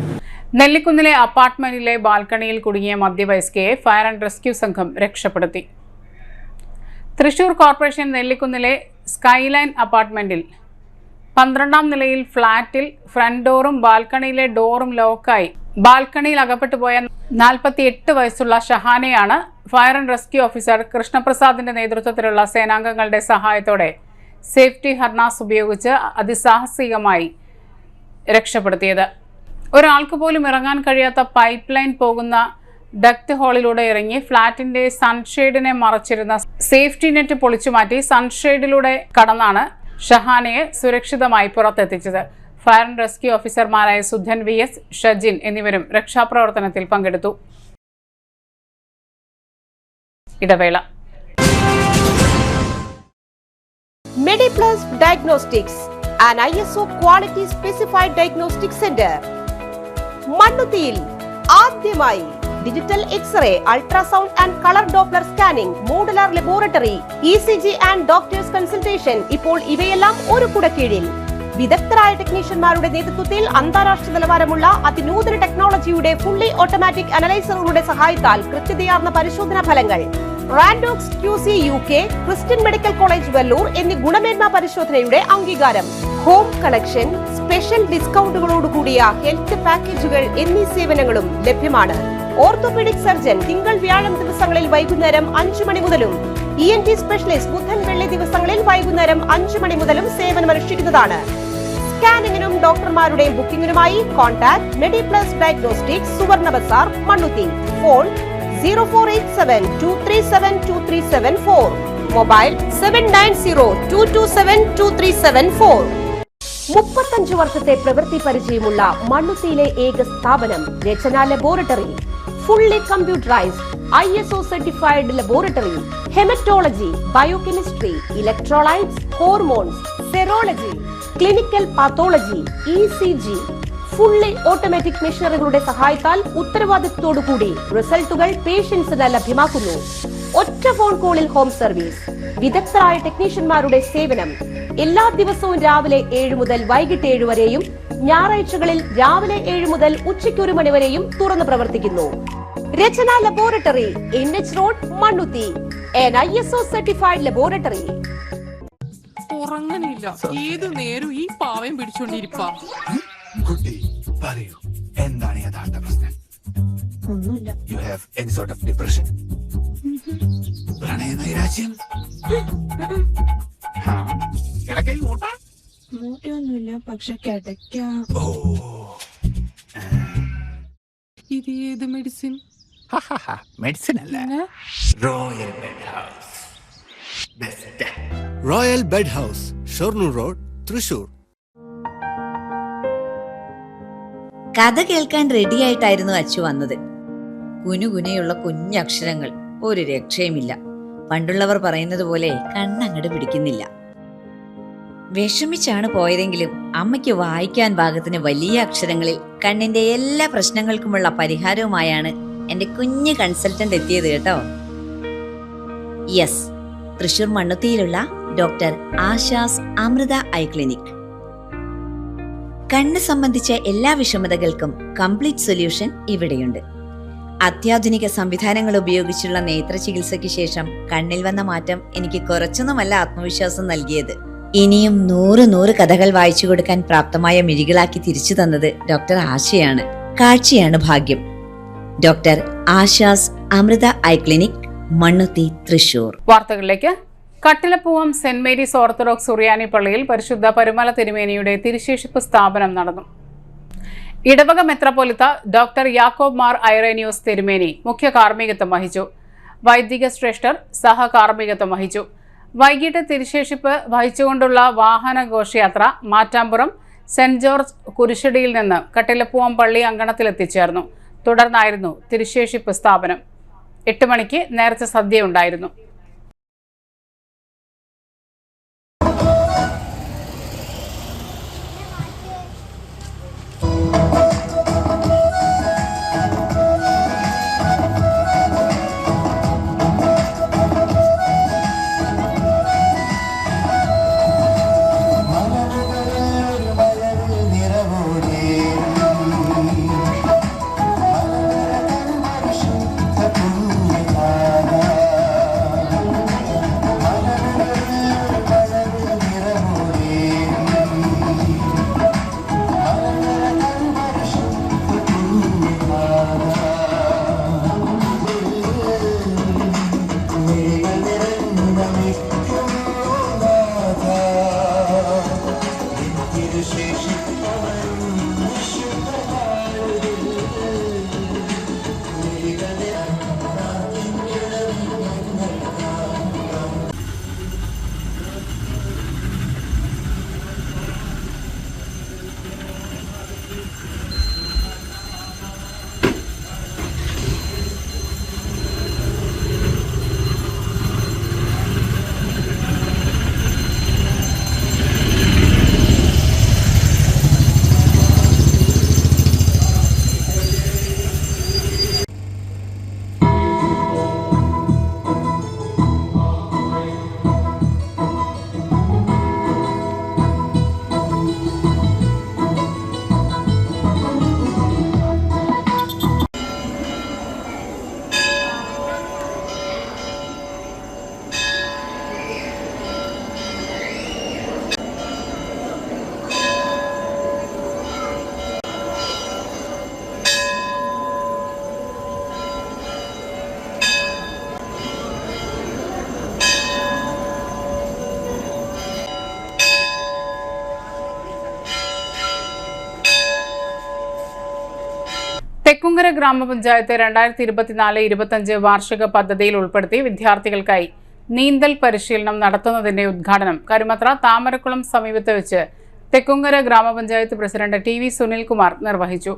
നെല്ലിക്കുന്നിലെ അപ്പാർട്ട്മെന്റിലെ ബാൽക്കണിയിൽ കുടുങ്ങിയ മധ്യവയസ്കയെ ഫയർ ആൻഡ് റെസ്ക്യൂ സംഘം രക്ഷപ്പെടുത്തി. തൃശൂർ കോർപ്പറേഷൻ നെല്ലിക്കുന്നിലെ സ്കൈലൈൻ അപ്പാർട്ട്മെന്റിൽ 12ാം നിലയിൽ ഫ്ളാറ്റിൽ ഫ്രണ്ട് ഡോറും ബാൽക്കണിയിലെ ഡോറും ലോക്കായി ബാൽക്കണിയിൽ അകപ്പെട്ടു പോയ 48 വയസ്സുള്ള ഷഹാനെയാണ് ഫയർ ആൻഡ് റെസ്ക്യൂ ഓഫീസർ കൃഷ്ണപ്രസാദിന്റെ നേതൃത്വത്തിലുള്ള സേനാംഗങ്ങളുടെ സഹായത്തോടെ സേഫ്റ്റി ഹർനാസ് ഉപയോഗിച്ച് അതിസാഹസികമായി രക്ഷപ്പെടുത്തിയത്. ഒരാൾക്ക് പോലും ഇറങ്ങാൻ കഴിയാത്ത പൈപ്പ് ലൈൻ പോകുന്ന ഡക്ട് ഹോളിലൂടെ ഇറങ്ങി ഫ്ളാറ്റിന്റെ സൺഷെയ്ഡിനെ മറച്ചിരുന്ന സേഫ്റ്റി നെറ്റ് പൊളിച്ചുമാറ്റി സൺഷെയ്ഡിലൂടെ കടന്നാണ് ഷഹാനയെ സുരക്ഷിതമായി പുറത്തെത്തിച്ചത്. ഫയർ ആൻഡ് റെസ്ക്യൂ ഓഫീസർമാരായ സുധൻ VS, ഷജിൻ എന്നിവരും രക്ഷാപ്രവർത്തനത്തിൽ പങ്കെടുത്തു. ഇടവേള. Mediplus Diagnostics, an ISO quality specified diagnostic center. മണ്ണുത്തിയിൽ ആദ്യമായി digital x-ray, ultrasound and colour doppler scanning, modular laboratory, ECG and doctors consultation. ഇപ്പോൾ ഇവയെല്ലാം ഒരു കുടക്കീഴിൽ. വിദഗ്ധരായ ടെക്നീഷ്യന്മാരുടെ നേതൃത്വത്തിൽ അന്താരാഷ്ട്ര നിലവാരമുള്ള അതിനൂതന ടെക്നോളജിയുടെ ഫുള്ളി ഓട്ടോമാറ്റിക് അനലൈസറുകളുടെ സഹായത്താൽ കൃത്യതയാർന്ന പരിശോധനാ ഫലങ്ങൾ. റാൻഡോക്സ് QC UK, Christian medical college Vellore എന്നീ ഗുണമേന്മ പരിശോധനയുടെ അംഗീകാരം. ഹോം കളക്ഷൻ, സ്പെഷ്യൽ ഡിസ്കൗണ്ടുകളോടുകൂടിയ ഹെൽത്ത് പാക്കേജുകൾ എന്നീ സേവനങ്ങളും ലഭ്യമാണ്. ഓർത്തോപീഡിക് സർജൻ തിങ്കൾ വ്യാഴം ദിവസങ്ങളിൽ വൈകുന്നേരം 5 മണി മുതലും ENT സ്പെഷ്യലിസ്റ്റ് ബുധൻ വെള്ളി ദിവസങ്ങളിൽ വൈകുന്നേരം 5 മണി മുതലും സേവനമനുഷ്ഠിക്കുന്നതാണ്. സ്കാനിങ്ങിനും ഡോക്ടർമാരുടെയും ബുക്കിംഗിനുമായി കോൺടാക്ട് മെഡിപ്ലസ് ഡയഗ്നോസ്റ്റിക്സ്, സുവർണ ബസാർ, മണ്ണുത്തി. ഫോൺ 0487-237-2374. Mobile 790-227-2374. 35 വർഷത്തെ പ്രവൃത്തി പരിചയമുള്ള മണ്ണുത്തിയിലെ ഏക സ്ഥാപനം Rachana laboratory. Fully computerised ISO certified laboratory. Haematology, biochemistry, electrolytes, hormones, serology, clinical pathology, ECG. Fully automatic മെഷീനറികളുടെ സഹായത്താൽ ഉത്തരവാദിത്വത്തോടുകൂടി റിസൾട്ടുകൾ പേഷ്യൻസിന് ലഭ്യമാക്കുന്നു. ഒറ്റ ഫോൺ കോളിൽ ഹോം സർവീസ്. വിദഗ്ധരായ ടെക്നീഷ്യന്മാരുടെ സേവനം. എല്ലാ ദിവസവും രാവിലെ 7 മുതൽ വൈകിട്ട് 7 വരെയും ഞായറാഴ്ചകളിൽ രാവിലെ 7 മുതൽ ഉച്ചയ്ക്ക് 1 മണി വരെയും തുറന്നു പ്രവർത്തിക്കുന്നു. Rachana laboratory, NH road, Mannuthy. ISO certified laboratory. ഉറങ്ങണില്ല, ഏത് നേരം ഈ പാവയും പിടിച്ചോണ്ടിരിപ്പാ. കുട്ടി പറയൂ, എന്താണ് യഥാർത്ഥ പ്രശ്നം? ഒന്നുമില്ല. You have any sort of depression? പ്രണയ നൈരാശ്യം? കിടക്കയിൽ മൂട്ടയൊന്നുമില്ല, പക്ഷെ കിടക്ക. ഇത് ഏത് മെഡിസിൻ? മെഡിസിൻ അല്ല, royal bed house. Best royal bed house, Shoranur road, Thrissur. കഥ കേൾക്കാൻ റെഡിയായിട്ടായിരുന്നു അച്ചു വന്നത്. കുനുകുനയുള്ള കുഞ്ഞക്ഷരങ്ങൾ, ഒരു രക്ഷയുമില്ല. പണ്ടുള്ളവർ പറയുന്നത് പോലെ കണ്ണങ്ങട് പിടിക്കുന്നില്ല. വിഷമിച്ചാണ് പോയതെങ്കിലും അമ്മയ്ക്ക് വായിക്കാൻ പാകത്തിന് വലിയ അക്ഷരങ്ങളിൽ കണ്ണിന്റെ എല്ലാ പ്രശ്നങ്ങൾക്കുമുള്ള പരിഹാരവുമായാണ് എന്റെ കുഞ്ഞ് കൺസൾട്ടന്റ് എത്തിയത് കേട്ടോ. യെസ്, തൃശൂർ മണ്ണുത്തിയിലുള്ള doctor Asha's Amrita eye clinic. കണ്ണ് സംബന്ധിച്ച എല്ലാ വിഷമതകൾക്കും കംപ്ലീറ്റ് സൊല്യൂഷൻ ഇവിടെയുണ്ട്. അത്യാധുനിക സംവിധാനങ്ങൾ ഉപയോഗിച്ചുള്ള നേത്ര ചികിത്സയ്ക്ക് ശേഷം കണ്ണിൽ വന്ന മാറ്റം എനിക്ക് കുറച്ചൊന്നുമല്ല ആത്മവിശ്വാസം നൽകിയത്. ഇനിയും 100 കഥകൾ വായിച്ചു കൊടുക്കാൻ പ്രാപ്തമായ മിഴികളാക്കി തിരിച്ചു തന്നത് ഡോക്ടർ ആശയാണ്. കാഴ്ചയാണ് ഭാഗ്യം. Doctor Asha's Amrita eye clinic, Mannuthy, Thrissur. വാർത്തകളിലേക്ക്. കട്ടിലപ്പൂവം സെന്റ് മേരീസ് ഓർത്തഡോക്സ് സുറിയാനി പള്ളിയിൽ പരിശുദ്ധ പരുമല തിരുമേനിയുടെ തിരുശേഷിപ്പ് സ്ഥാപനം നടന്നു. ഇടവക മെത്രാപ്പൊലീത്ത ഡോക്ടർ യാക്കോബ് മാർ ഐറേനിയോസ് തിരുമേനി മുഖ്യ കാർമ്മികത്വം വഹിച്ചു. വൈദിക ശ്രേഷ്ഠർ സഹകാർമ്മികത്വം വഹിച്ചു. വൈകിട്ട് തിരുശേഷിപ്പ് വഹിച്ചുകൊണ്ടുള്ള വാഹന ഘോഷയാത്ര മാറ്റാമ്പുറം സെന്റ് ജോർജ് കുരിശടിയിൽ നിന്ന് കട്ടിലപ്പൂവം പള്ളി അങ്കണത്തിലെത്തിച്ചേർന്നു. തുടർന്നായിരുന്നു തിരുശേഷിപ്പ് സ്ഥാപനം. 8 മണിക്ക് നേർച്ച സദ്യ ഉണ്ടായിരുന്നു. തെക്കുംകര ഗ്രാമപഞ്ചായത്ത് 2024-25 വാർഷിക പദ്ധതിയിൽ ഉൾപ്പെടുത്തി വിദ്യാർത്ഥികൾക്കായി നീന്തൽ പരിശീലനം നടത്തുന്നതിന്റെ ഉദ്ഘാടനം കരുമത്ര താമരക്കുളം സമീപത്ത് വെച്ച് തെക്കുംകര ഗ്രാമപഞ്ചായത്ത് പ്രസിഡന്റ് ടി വി സുനിൽകുമാർ നിർവഹിച്ചു.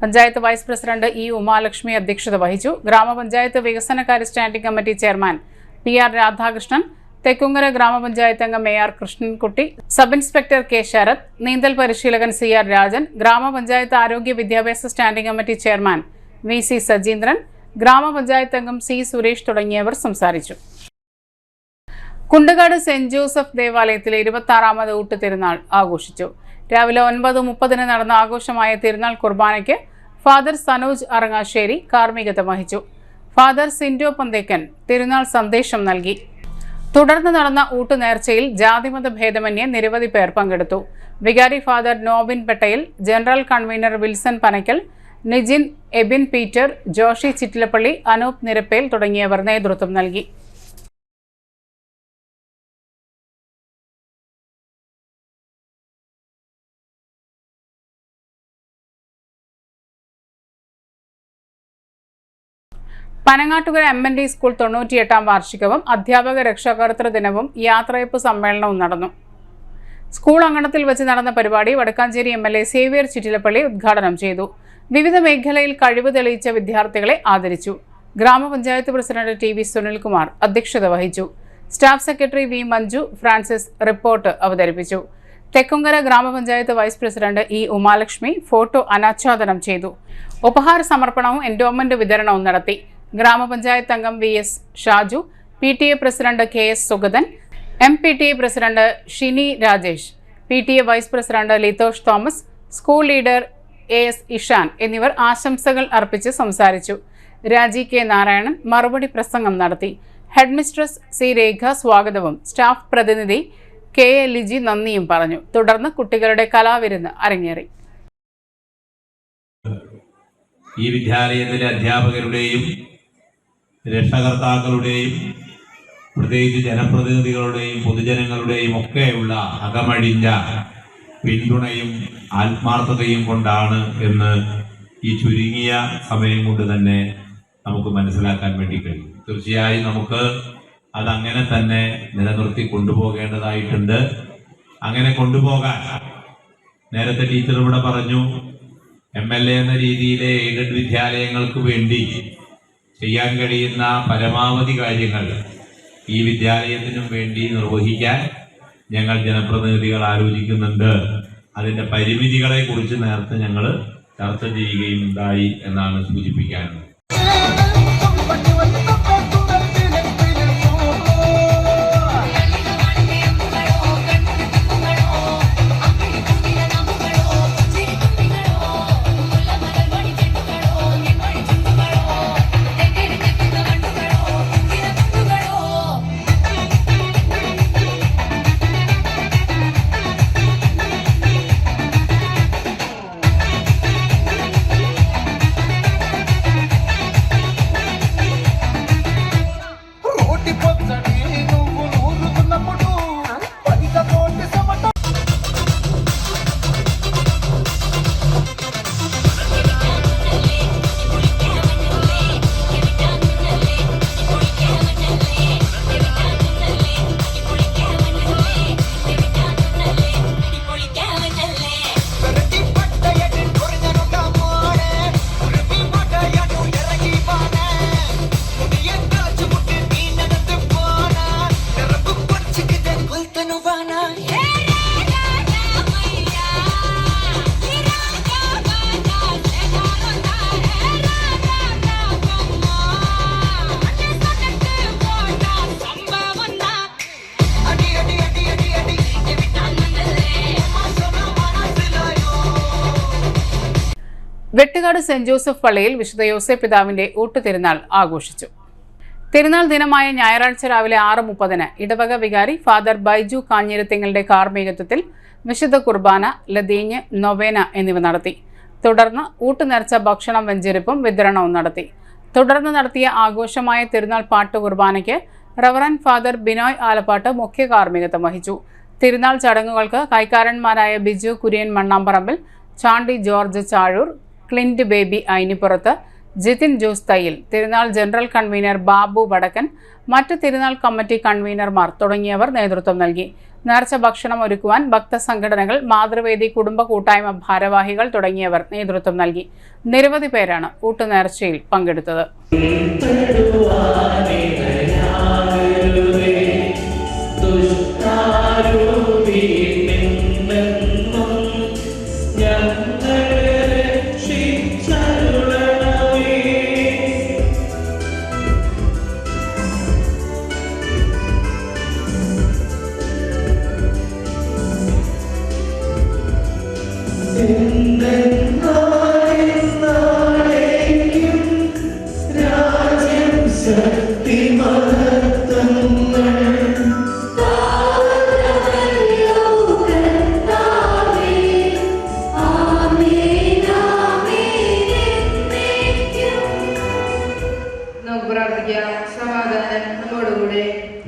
Panchayat vice president E Umalakshmi അധ്യക്ഷത വഹിച്ചു. ഗ്രാമപഞ്ചായത്ത് വികസനകാര്യ standing committee chairman P R Radhakrishnan, Thekkumkara ഗ്രാമപഞ്ചായത്ത് അംഗം A R Krishnankutty, sub inspector K Sarath, നീന്തൽ പരിശീലകൻ സി ആർ രാജൻ, ഗ്രാമപഞ്ചായത്ത് ആരോഗ്യ വിദ്യാഭ്യാസ standing committee chairman V C Sajeendran, ഗ്രാമപഞ്ചായത്ത് അംഗം സി സുരേഷ് തുടങ്ങിയവർ സംസാരിച്ചു. കുണ്ടകാട് സെന്റ് ജോസഫ് ദേവാലയത്തിലെ 26ാമത് ഊട്ട് തിരുനാൾ ആഘോഷിച്ചു. രാവിലെ 9:30 നടന്ന ആഘോഷമായ തിരുനാൾ കുർബാനയ്ക്ക് ഫാദർ സനോജ് അറങ്ങാശ്ശേരി കാർമ്മികത്വം വഹിച്ചു. ഫാദർ സിൻഡോ പന്തേക്കൻ തിരുനാൾ സന്ദേശം നൽകി. തുടർന്ന് നടന്ന ഊട്ടുനേർച്ചയിൽ ജാതിമത ഭേദമന്യേ നിരവധി പേർ പങ്കെടുത്തു. വികാരി father Nobin Patel, general convener Wilson Panakkal, Nijin, Ebin Peter, Joshi Chittilappilly, Anoop Nirappel തുടങ്ങിയവർ നേതൃത്വം നൽകി. പനങ്ങാട്ടുകര MND സ്കൂൾ 98ാം വാർഷികവും അധ്യാപക രക്ഷാകർതൃ ദിനവും യാത്രയപ്പ് സമ്മേളനവും നടന്നു. സ്കൂൾ അങ്കണത്തിൽ വെച്ച് നടന്ന പരിപാടി വടക്കാഞ്ചേരി MLA സേവ്യർ ചിറ്റിലപ്പള്ളി ഉദ്ഘാടനം ചെയ്തു. വിവിധ മേഖലയിൽ കഴിവ് തെളിയിച്ച വിദ്യാർത്ഥികളെ ആദരിച്ചു. ഗ്രാമപഞ്ചായത്ത് പ്രസിഡന്റ് ടി വി സുനിൽകുമാർ അധ്യക്ഷത വഹിച്ചു. Staff secretary V Manju Francis report അവതരിപ്പിച്ചു. Thekkumkara gramapanchayat vice president E Umalakshmi photo അനാച്ഛാദനം ചെയ്തു. ഉപഹാര സമർപ്പണവും എൻഡോമെന്റ് വിതരണവും നടത്തി. ഗ്രാമപഞ്ചായത്ത് അംഗം VS Shaju, PTA president KS Sugathan, MPTA president Shini Rajesh, PTA vice president Lithosh Thomas, school leader AS Ishan എന്നിവർ ആശംസകൾ അർപ്പിച്ച് സംസാരിച്ചു. രാജി K നാരായണൻ മറുപടി പ്രസംഗം നടത്തി. ഹെഡ്മിസ്ട്രസ് C രേഖ സ്വാഗതവും സ്റ്റാഫ് പ്രതിനിധി KA ലിജി നന്ദിയും പറഞ്ഞു. തുടർന്ന് കുട്ടികളുടെ കലാവിരുന്ന് അരങ്ങേറി. ഈ വിദ്യാലയത്തിലെ അധ്യാപകരുടെയും രക്ഷകർത്താക്കളുടെയും പ്രത്യേകിച്ച് ജനപ്രതിനിധികളുടെയും പൊതുജനങ്ങളുടെയും ഒക്കെയുള്ള അകമഴിഞ്ഞ പിന്തുണയും ആത്മാർത്ഥതയും കൊണ്ടാണ് എന്ന് ഈ ചുരുങ്ങിയ സമയം കൊണ്ട് തന്നെ നമുക്ക് മനസ്സിലാക്കാൻ വേണ്ടി കഴിയും. തീർച്ചയായും നമുക്ക് അതങ്ങനെ തന്നെ നിലനിർത്തി കൊണ്ടുപോകേണ്ടതായിട്ടുണ്ട്. അങ്ങനെ കൊണ്ടുപോകാൻ നേരത്തെ ടീച്ചർ ഇവിടെ പറഞ്ഞു, MLA എന്ന രീതിയിലെ എയ്ഡഡ് വിദ്യാലയങ്ങൾക്ക് വേണ്ടി ചെയ്യാൻ കഴിയുന്ന പരമാവധി കാര്യങ്ങൾ ഈ വിദ്യാലയത്തിനും വേണ്ടി നിർവഹിക്കാൻ ഞങ്ങൾ ജനപ്രതിനിധികൾ ആലോചിക്കുന്നുണ്ട്. അതിൻ്റെ പരിമിതികളെ കുറിച്ച് നേരത്തെ ഞങ്ങൾ ചർച്ച ചെയ്യുകയും ഉണ്ടായി എന്നാണ് സൂചിപ്പിക്കാനുള്ളത്. വെട്ടുകാട് സെന്റ് ജോസഫ് പള്ളിയിൽ വിശുദ്ധ യോസേപ്പ് പിതാവിന്റെ ഊട്ടുതിരുനാൾ ആഘോഷിച്ചു. തിരുനാൾ ദിനമായ ഞായറാഴ്ച രാവിലെ 6:30 ഇടവക വികാരി ഫാദർ ബൈജു കാഞ്ഞിരത്തിങ്ങളുടെ കാർമ്മികത്വത്തിൽ വിശുദ്ധ കുർബാന, ലതീഞ്ഞ്, നൊവേന എന്നിവ നടത്തി. തുടർന്ന് ഊട്ടുനേർച്ച ഭക്ഷണം വെഞ്ചരിപ്പും വിതരണവും നടത്തി. തുടർന്ന് നടത്തിയ ആഘോഷമായ തിരുനാൾ പാട്ട് കുർബാനയ്ക്ക് റവറൻഡ് ഫാദർ ബിനോയ് ആലപ്പാട്ട് മുഖ്യ കാർമ്മികത്വം വഹിച്ചു. തിരുനാൾ ചടങ്ങുകൾക്ക് കൈക്കാരന്മാരായ Biju Kurian Mannamparambil, Chandy George Chazhoor, Clint Baby Ainippurath, Jithin Jose Thayyil, തിരുനാൾ ജനറൽ കൺവീനർ ബാബു വടക്കൻ, മറ്റ് തിരുനാൾ കമ്മിറ്റി കൺവീനർമാർ തുടങ്ങിയവർ നേതൃത്വം നൽകി. നേർച്ച ഭക്ഷണം ഒരുക്കുവാൻ ഭക്തസംഘടനകൾ, മാതൃവേദി കുടുംബ കൂട്ടായ്മ ഭാരവാഹികൾ തുടങ്ങിയവർ നേതൃത്വം നൽകി. നിരവധി പേരാണ് ഊട്ടുനേർച്ചയിൽ പങ്കെടുത്തത്.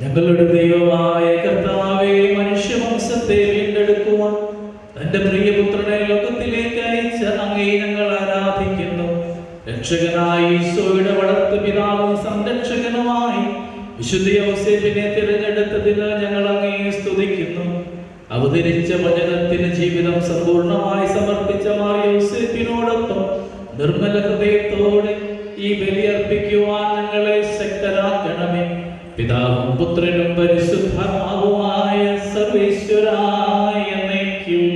ഞങ്ങളുടെ ദൈവമായ കർത്താവേ, മനുഷ്യവംശത്തെ വീണ്ടെടുക്കുവാൻ തന്റെ പ്രിയപുത്രനെ ലോകത്തിലേക്ക് അയച്ച അങ്ങേ ഞങ്ങൾ ആരാധിക്കുന്നു. രക്ഷകനായി ഈശോയുടെ വളർത്തു പിതാവും സംരക്ഷകനുമായി വിശുദ്ധ യോസേപ്പിനെ തിരഞ്ഞെടുത്തതിന് ഞങ്ങൾ അങ്ങേ സ്തുതിക്കുന്നു. അവതരിച്ച വചനത്തിന് ജീവിതം സമ്പൂർണമായി സമർപ്പിച്ച മാർ യോസേപ്പിനോടൊപ്പം നിർമ്മല ഹൃദയത്തോടെ ഈ ബലിയർപ്പിക്കുവാൻ ഞങ്ങളെ ശക്തരാക്കണമേ. പിതാവും പുത്രനും പരിശുദ്ധാത്മാവുമായ സർവേശ്വരായ എന്നേക്കും.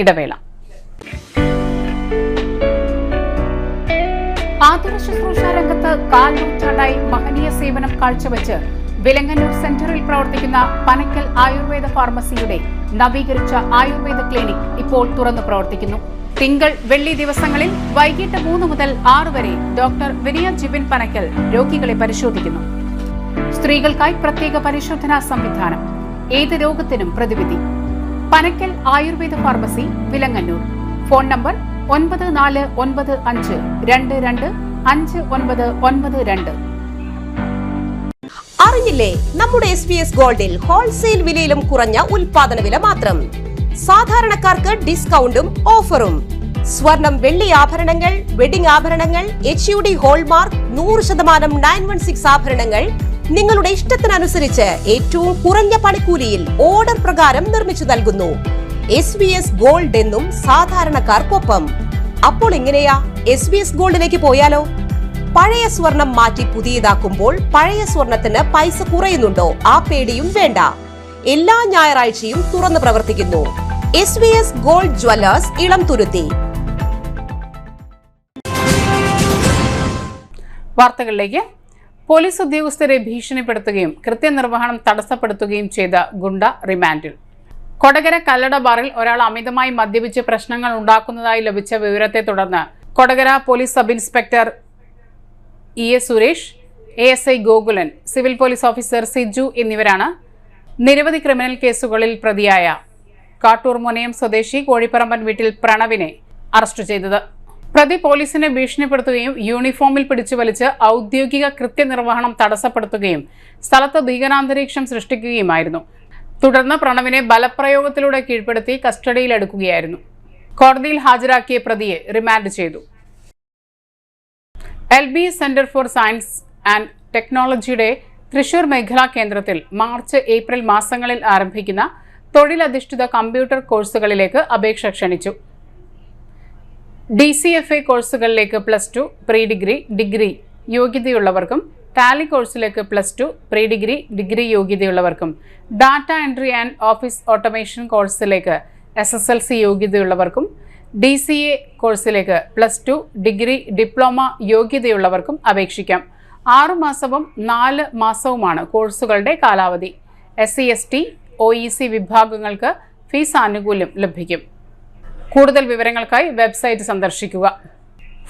ഇടവേള. ആതുര ശുശ്രൂഷ രംഗത്ത് കാൽ നൂറ്റാണ്ടായി മഹനീയ സേവനം കാഴ്ചവെച്ച് വിലങ്ങന്നൂർ സെന്ററിൽ പ്രവർത്തിക്കുന്ന പനക്കൽ ആയുർവേദ ഫാർമസിയുടെ നവീകരിച്ച ആയുർവേദ ക്ലിനിക് ഇപ്പോൾ തുറന്നു പ്രവർത്തിക്കുന്നു. തിങ്കൾ, വെള്ളി ദിവസങ്ങളിൽ വൈകിട്ട് 3 മുതൽ 6 വരെ ഡോക്ടർ വിനയ ജിബിൻ പനക്കൽ രോഗികളെ പരിശോധിക്കുന്നു. സ്ത്രീകൾക്കായി പ്രത്യേക പരിശോധനാ സംവിധാനം, ഏത് രോഗത്തിനും പ്രതിവിധി. Panakkal Ayurveda pharmacy, Vilangannur. Phone number 9495225992. അറിഞ്ഞില്ലേ, നമ്മുടെ SBS ഗോൾഡിൽ ഹോൾസെയിൽ വിലയിലും കുറഞ്ഞ ഉൽപാദന വില മാത്രം. സാധാരണക്കാർക്ക് ഡിസ്കൗണ്ടും ഓഫറും. സ്വർണം, വെള്ളി ആഭരണങ്ങൾ, വെഡിംഗ് ആഭരണങ്ങൾ, HUD ഹോൾമാർക്ക് 100% 916 ആഭരണങ്ങൾ നിങ്ങളുടെ ഇഷ്ടത്തിനനുസരിച്ച് ഏറ്റവും കുറഞ്ഞ പണിക്കൂലിയിൽ ഓർഡർ പ്രകാരം നിർമ്മിച്ചു നൽകുന്നു. SBS ഗോൾഡ് എന്നും സാധാരണക്കാർക്കൊപ്പം. അപ്പോൾ എങ്ങനെയാ SBS ഗോൾഡിലേക്ക് പോയാലോ? പഴയ സ്വർണം മാറ്റി പുതിയതാക്കുമ്പോൾ പഴയ സ്വർണത്തിന് പൈസ കുറയുന്നുണ്ടോ? ആ പേടിയും വേണ്ട. എല്ലാ ഞായറാഴ്ചയും തുറന്നു പ്രവർത്തിക്കുന്നു. SBS gold Jewellers, Elamthuruthy. വാർത്തകളിലേക്ക്. പോലീസ് ഉദ്യോഗസ്ഥരെ ഭീഷണിപ്പെടുത്തുകയും കൃത്യനിർവഹണം തടസ്സപ്പെടുത്തുകയും ചെയ്ത ഗുണ്ട റിമാൻഡിൽ. കൊടകര കല്ലട ബാറിൽ ഒരാൾ അമിതമായി മദ്യപിച്ച് പ്രശ്നങ്ങൾ ഉണ്ടാക്കുന്നതായി ലഭിച്ച വിവരത്തെ തുടർന്ന് Kodakara police sub inspector ES Suresh, ASI Gokulan, civil police officer Siju എന്നിവരാണ് നിരവധി ക്രിമിനൽ കേസുകളിൽ പ്രതിയായ കാട്ടൂർ മുനയം സ്വദേശി കോഴിപ്പറമ്പൻ വീട്ടിൽ പ്രണവിനെ അറസ്റ്റ് ചെയ്തത്. പ്രതി പോലീസിനെ ഭീഷണിപ്പെടുത്തുകയും യൂണിഫോമിൽ പിടിച്ചു വലിച്ച് ഔദ്യോഗിക കൃത്യനിർവഹണം തടസ്സപ്പെടുത്തുകയും സ്ഥലത്ത് ഭീകരാന്തരീക്ഷം സൃഷ്ടിക്കുകയുമായിരുന്നു. തുടർന്ന് പ്രണവിനെ ബലപ്രയോഗത്തിലൂടെ കീഴ്പ്പെടുത്തി കസ്റ്റഡിയിലെടുക്കുകയായിരുന്നു. കോടതിയിൽ ഹാജരാക്കിയ പ്രതിയെ റിമാൻഡ് ചെയ്തു. LB centre for science and ടെക്നോളജിയുടെ തൃശൂർ മേഖലാ കേന്ദ്രത്തിൽ മാർച്ച്, ഏപ്രിൽ മാസങ്ങളിൽ ആരംഭിക്കുന്ന തൊഴിലധിഷ്ഠിത കമ്പ്യൂട്ടർ കോഴ്സുകളിലേക്ക് അപേക്ഷ ക്ഷണിച്ചു. DCFA കോഴ്സുകളിലേക്ക് +2, പ്രീ ഡിഗ്രി, ഡിഗ്രി യോഗ്യതയുള്ളവർക്കും, ടാലി കോഴ്സിലേക്ക് +2, പ്രീ ഡിഗ്രി, ഡിഗ്രി യോഗ്യതയുള്ളവർക്കും, data entry and office automation കോഴ്സിലേക്ക് SSLC യോഗ്യതയുള്ളവർക്കും DCA കോഴ്സിലേക്ക് +2 ഡിഗ്രി ഡിപ്ലോമ യോഗ്യതയുള്ളവർക്കും അപേക്ഷിക്കാം. 6 മാസവും 4 മാസവുമാണ് കോഴ്സുകളുടെ കാലാവധി. SC, ST, OEC വിഭാഗങ്ങൾക്ക് ഫീസ് ആനുകൂല്യം ലഭിക്കും. കൂടുതൽ വിവരങ്ങൾക്കായി വെബ്സൈറ്റ് സന്ദർശിക്കുക.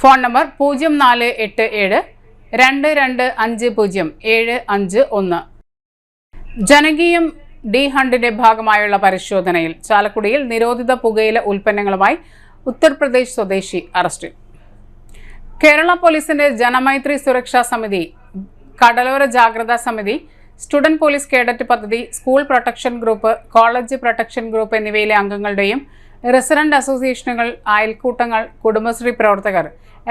ഫോൺ നമ്പർ 04872250 ജനകീയം ഡി ഹണ്ടിന്റെ ഭാഗമായുള്ള പരിശോധനയിൽ ചാലക്കുടിയിൽ നിരോധിത പുകയില ഉൽപ്പന്നങ്ങളുമായി ഉത്തർപ്രദേശ് സ്വദേശി അറസ്റ്റിൽ. കേരള പോലീസിന്റെ ജനമൈത്രി സുരക്ഷാ സമിതി, കടലോര ജാഗ്രതാ സമിതി, സ്റ്റുഡന്റ് പോലീസ് കേഡറ്റ് പദ്ധതി, school protection group, college protection group എന്നിവയിലെ അംഗങ്ങളുടെയും റെസിഡന്റ് അസോസിയേഷനുകൾ, അയൽക്കൂട്ടങ്ങൾ, കുടുംബശ്രീ പ്രവർത്തകർ,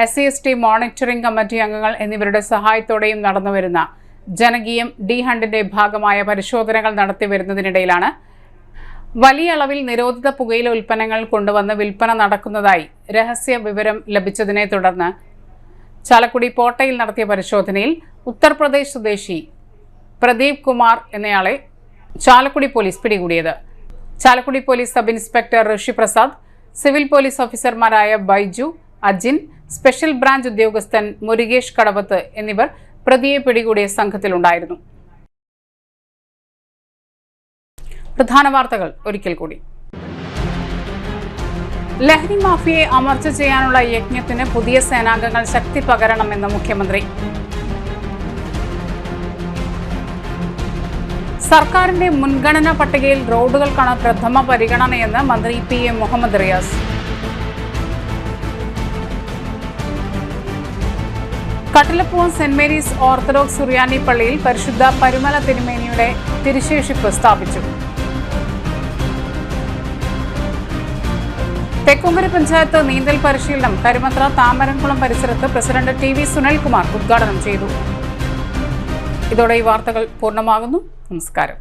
SC, ST മോണിറ്ററിംഗ് കമ്മിറ്റി അംഗങ്ങൾ എന്നിവരുടെ സഹായത്തോടെയും നടന്നുവരുന്ന ജനകീയം ഡി ഹണ്ടിന്റെ ഭാഗമായ പരിശോധനകൾ നടത്തിവരുന്നതിനിടയിലാണ് വലിയ അളവിൽ നിരോധിത പുകയില ഉൽപ്പന്നങ്ങൾ കൊണ്ടുവന്ന് വിൽപ്പന നടക്കുന്നതായി രഹസ്യ വിവരം ലഭിച്ചതിനെ തുടർന്ന് ചാലക്കുടി പോട്ടയിൽ നടത്തിയ പരിശോധനയിൽ ഉത്തർപ്രദേശ് സ്വദേശി പ്രദീപ് കുമാർ എന്നയാളെ ചാലക്കുടി പോലീസ് പിടികൂടിയത്. ചാലക്കുടി പോലീസ് സബ് ഇൻസ്പെക്ടർ ഋഷി പ്രസാദ്, സിവിൽ പോലീസ് ഓഫീസർമാരായ ബൈജു, അജിൻ, സ്പെഷ്യൽ ബ്രാഞ്ച് ഉദ്യോഗസ്ഥൻ മുരുകേഷ് കടവത്ത് എന്നിവർ പ്രതിയെ പിടികൂടിയ സംഘത്തിലുണ്ടായിരുന്നു. പ്രധാന വാർത്തകൾ ഒരിക്കൽ കൂടി. ലഹരി മാഫിയയെ അമർച്ച ചെയ്യാനുള്ള യജ്ഞത്തിന് പുതിയ സേനാംഗങ്ങൾ ശക്തി പകരണമെന്ന് മുഖ്യമന്ത്രി. സർക്കാരിന്റെ മുൻഗണനാ പട്ടികയിൽ റോഡുകൾക്കാണ് പ്രഥമ പരിഗണനയെന്ന് മന്ത്രി PM Muhammad Riyas. Kattilappoovam saint Mary's orthodox സുറിയാനി പള്ളിയിൽ പരിശുദ്ധ പരുമല തിരുമേനിയുടെ തിരുശേഷിപ്പ് സ്ഥാപിച്ചു. തെക്കുംകര പഞ്ചായത്ത് നീന്തൽ പരിശീലനം കരുമത്ര താമരംകുളം പരിസരത്ത് പ്രസിഡന്റ് TV സുനിൽകുമാർ ഉദ്ഘാടനം ചെയ്തു. ഇതോടെ ഈ വാർത്തകൾ പൂർണ്ണമാകുന്നു. നമസ്കാരം.